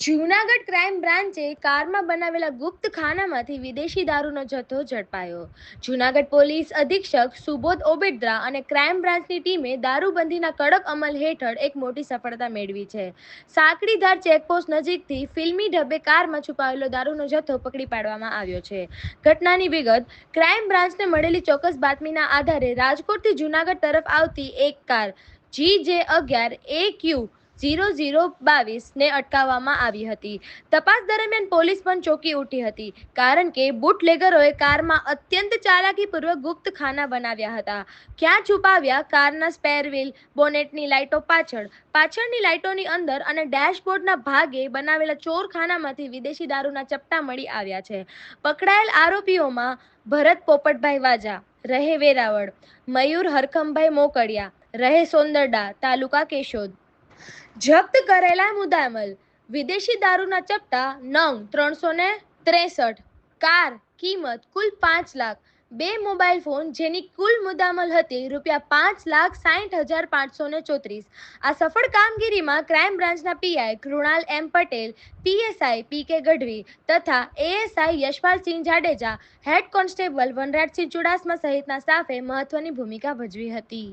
Junagadh crime બ્રાન્ચે કારમાં બનાવેલા ગુપ્ત ખાનામાંથી વિદેશી દારૂનો જથ્થો ઝડપાયો. જૂનાગઢ પોલીસ અધિક્ષક સુબોધ ઓબેદ્રા અને ક્રાઇમ બ્રાન્ચની ટીમે દારૂબંધીના કડક અમલ હેઠળ એક મોટી સફળતા મેળવી છે. સાંકડીધાર ચેકપોસ્ટ નજીકથી ફિલ્મી ઢબે કારમાં છુપાયેલો દારૂનો જથ્થો પકડી પાડવામાં આવ્યો છે. ઘટનાની વિગત: ક્રાઇમ બ્રાન્ચને મળેલી ચોક્કસ બાતમીના આધારે રાજકોટથી જૂનાગઢ તરફ આવતી એક કાર GJ11AQ0022 ને અટકાવવામાં આવી હતી. તપાસ દરમિયાન પોલીસ પણ ચોંકી ઉઠી હતી, કારણ કે બુટલેગરોએ કારમાં અત્યંત ચાલાકીપૂર્વક ગુપ્ત ખાના બનાવ્યા હતા. ક્યાં છુપાવ્યા? કારના સ્પેર વ્હીલ, બોનેટની લાઇટો પાછળ, પાછળની લાઇટોની અંદર અને ડેશબોર્ડના ભાગે બનાવેલા ચોરખાનામાંથી વિદેશી દારૂના ચપટા મળી આવ્યા છે. પકડાયેલ આરોપીઓમાં ભરત પોપટભાઈ વાજા, રહે વેરાવળ; મયુર હરખમભાઈ મોકડિયા, રહે સોંદરડા, તાલુકા કેશોદ. જપ્ત કરેલા મુદ્દામાલ: વિદેશી દારૂના ચપટા નંગ 363, કાર કિંમત કુલ 5 લાખ, 2 મોબાઈલ ફોન જેની કુલ મુદ્દામાલ હતી ₹5,60,534. આ સફળ કામગીરીમાં ક્રાઇમ બ્રાન્ચના PI Krunal M Patel, PSI PK Gadhvi તથા ASI Yashpalsinh Jadeja, head constable Vanrajsinh Chudasama સહિતના સ્ટાફે મહત્વની ભૂમિકા ભજવી હતી.